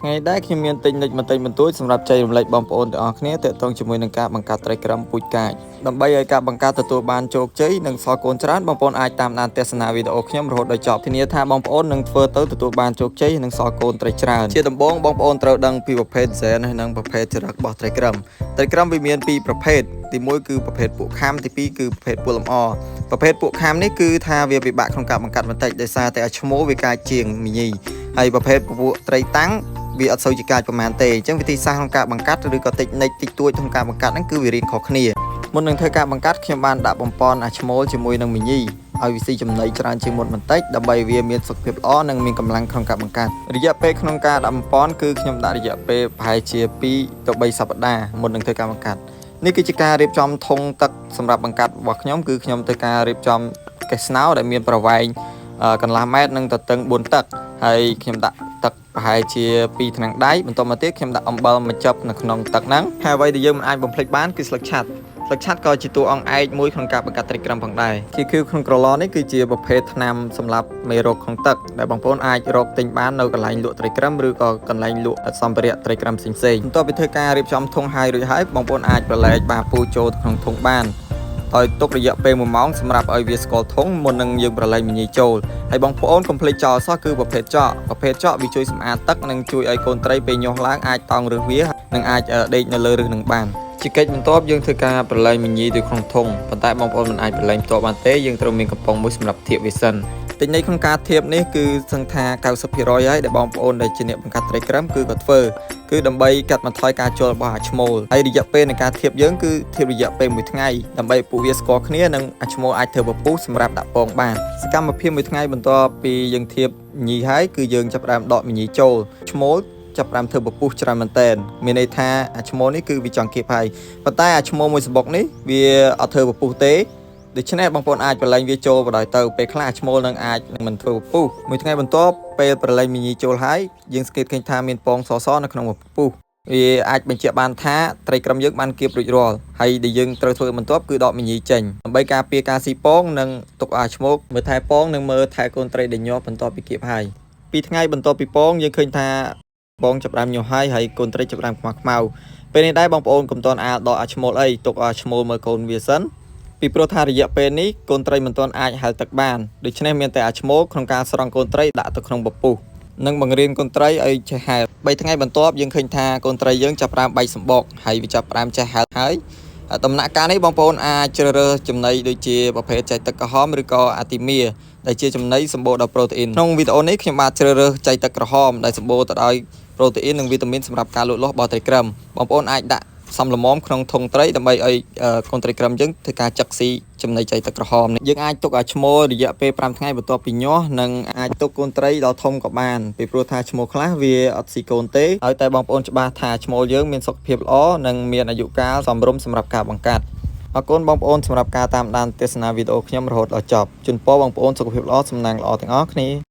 ថ្ងៃដែរខ្ញុំមានទិញនិចបន្តិចបន្តួចសម្រាប់ចែករំលែកបងប្អូនទាំងអស់គ្នាទាក់ទងជាមួយនឹងការបង្កើតត្រីក្រំពូជកាចដើម្បីឲ្យការបង្កើតទទួលបានជោគជ័យនិងសល់កូនច្រើនបងប្អូនអាចតាមដានទស្សនាវីដេអូខ្ញុំរហូតដល់ចប់ធានាថាបងប្អូននឹងធ្វើទៅទទួលបានជោគជ័យនិងសល់កូនត្រីច្រើនជាដំបូងបងប្អូនត្រូវដឹងពីប្រភេទហ្សែននិងប្រភេទចរិតរបស់ត្រីក្រំវាមានពីរប្រភេទទី1គឺប្រភេទពួកខាំទី2គឺប្រភេទពួកលម្អប្រភេទពួកខាំនេះគឺថាវាពិបាកក្នុងការបង្កាត់បន្តិចដោយសារតែឈ្មោះវាកាចជាងមីញីហើយប្រភេទពួកត្រីតាំងវាអត់សូវជាកាចប្រហែលទេអញ្ចឹងវិធីសាស្ត្រក្នុងការបង្កាត់ឬក៏តិចនិចតិចតួចក្នុងការបង្កាត់ហ្នឹងគឺវារៀងខុសគ្នាមុននឹងធ្វើការបង្កាត់ខ្ញុំបានដាក់បំពន់អាឈ្មោលជាមួយនឹងមីញីឲ្យវាស៊ីចំណីច្រើនជាងមុនបន្តិចដើម្បីវាមានសុខភាពល្អនិងមានកម្លាំងក្នុងការបង្កាត់រយៈពេលក្នុងការដាក់បំពន់គឺខ្ញុំដាក់រយៈពេលប្រហែលជា2ទៅ3សប្តាហ៍មុននឹងធ្វើការបង្កាត់នេះគឺជាការរៀបចំធុងទឹកសម្រាប់បង្កាត់របស់ខ្ញុំគឺខ្ញុំធ្វើការរៀបចំកេះស្នោដែលមានប្រវែងកន្លះម៉ែត្រនិងទទឹង4តឹកហើយខ្ញុំដាក់ទឹកប្រហែលជា2ថ្នាំងដៃបន្ទាប់មកទៀតខ្ញុំដាក់អំបិលមួយចិបនៅក្នុងទឹកហ្នឹងហើយអ្វីដែលយើងមិនអាចបំភ្លេចបានគឺស្លឹកឆាត់ក៏ជាតួអង្គឯកមួយក្នុងការបង្កាត់ត្រីក្រំផងដែរKQក្នុងក្រឡនេះគឺជាប្រភេទថ្នាំសម្រាប់មេរោគក្នុងទឹកដែលបងប្អូនអាចរកទិញបាននៅកន្លែងលក់ត្រីក្រំឬក៏កន្លែងលក់សម្ភារៈត្រីក្រំផ្សេងៗបន្ទាប់ពីធ្វើការរៀបចំធុងហើយរួចហើយបងប្អូនអាចប្រឡែកបាពូចូលក្នុងធុងបានឲ្យទុករយៈពេល1ម៉ោងសម្រាប់ឲ្យវាស្គាល់ធុងមុននឹងយើងប្រឡែងមីញីចូលហើយបងប្អូនកុំភ្លេចចោលសោះគឺប្រភេទចកវាជួយសម្អាតទឹកនិងជួយឲ្យកូនត្រីពេលញាស់ឡើងអាចតោងរឹសវានិងអាចដេកនៅលើរឹសនឹងបានជាកិច្ចបន្ទាប់យើងធ្វើការប្រឡែងមីញីទៅក្នុងធុងប៉ុន្តែបងប្អូនមិនអាចប្រឡែងផ្ទាល់បានទេយើងត្រូវមានកំប៉ុងមួយសម្រាប់ធៀបវាសិនទិញន័យក្នុងការធៀបនេះគឺសឹងថា 90% ហើយដែលបងប្អូនដែលជាអ្នកបង្កាត់ត្រីក្រំគឺគាត់ធ្វើគឺដើម្បីកាត់បន្ថយការចូលរបស់អាឈ្មោលហើយរយៈពេលនៃការធៀបយើងគឺធៀបរយៈពេល1ថ្ងៃដើម្បីពួកវាស្គាល់គ្នានិងអាឈ្មោលអាចធ្វើពពុះសម្រាប់ដាក់ពងបានសកម្មភាព1ថ្ងៃបន្ទាប់ពីយើងធៀបញីហើយគឺយើងចាប់ផ្ដើមដកមីញីចូលឈ្មោលចាប់ផ្ដើមធ្វើពពុះច្រើនមែនតើមានន័យថាអាឈ្មោលនេះគឺវាចង់គៀបហើយប៉ុន្តែអាឈ្មោលមួយសបុកនេះវាអត់ធ្វើពពុះទេដូច្នេះបងប្អូនអាចប្រឡែងវាចូលបណ្ដោយទៅពេលខ្លះឈ្មោលនឹងអាចមិនធ្វើពពុះមួយថ្ងៃបន្ទាប់ពេលប្រឡែងមីញីចូលហើយយើងសង្កេតឃើញថាមានពងសនៅក្នុងពពុះវាអាចបញ្ជាក់បានថាត្រីក្រំយើងបានគៀបរួចរាល់ហើយដែលយើងត្រូវធ្វើបន្ទាប់គឺដកមីញីចេញដើម្បីការពារការស៊ីពងនិងទុកឲ្យឈ្មោលមើលថែពងនិងមើលថែកូនត្រីដែលញាស់បន្ទាប់ពីគៀបហើយ2ថ្ងៃបន្ទាប់ពីពងយើងឃើញថាពងចាប់ផ្ដើមញាស់ហើយកូនត្រីចាប់ផ្ដើមខ្មៅពេលនេះដែរបងប្អូនកុំទាន់អាលដកអាឈ្មោលអីទុកឲ្យឈ្មោលមើលកូនវាសិនពីព្រោះថារយៈពេលនេះកូនត្រីមិនទាន់អាចហែលទឹកបានដូច្នេះមានតែអាឈ្មោលក្នុងការស្រង់កូនត្រីដាក់ទៅក្នុងពពុះនិងបង្រៀនកូនត្រីឲ្យចេះហែល3ថ្ងៃបន្ទាប់យើងឃើញថាកូនត្រីយើងចាប់ផ្ដើមបែកសម្បកហើយវាចាប់ផ្ដើមចេះហែលហើយដំណាក់កាលនេះបងប្អូនអាចជ្រើសរើសចំណីដូចជាប្រភេទចៃទឹកក្រហមឬក៏អាទីមៀដែលជាចំណីសម្បូរដោយប្រូតេអ៊ីនក្នុងវីដេអូនេះខ្ញុំបាទជ្រើសរើសចៃទឹកក្រហមដែលសម្បូរទៅដោយប្រូតេអ៊ីននិងវីតាមីនសម្រាប់ការលូតលាស់របស់ត្រីក្រំបងប្អូនអាចដាក់សំលមមក្នុងធុងត្រីដើម្បីឲ្យកូនត្រីក្រំយើងធ្វើការចឹកស៊ីចំណីចៃទឹកក្រហមនេះយើងអាចទុកឲ្យឈ្មោលរយៈពេល5ថ្ងៃបន្ទាប់ពីញាស់និងអាចទុកកូនត្រីដល់ធំក៏បានពីព្រោះថាឈ្មោលខ្លះវាអត់ស៊ីកូនទេហើយតែបងប្អូនច្បាស់ថាឈ្មោលយើងមានសុខភាពល្អនិងមានអាយុកាលសមរម្យសម្រាប់ការបង្កាត់អរគុណបងប្អូនសម្រាប់ការតាមដានទស្សនាវីដេអូខ្ញុំរហូតដល់ចប់ជូនពរបងប្អូនសុខភាពល្អសំណាងល្អទាំងអស់គ្នា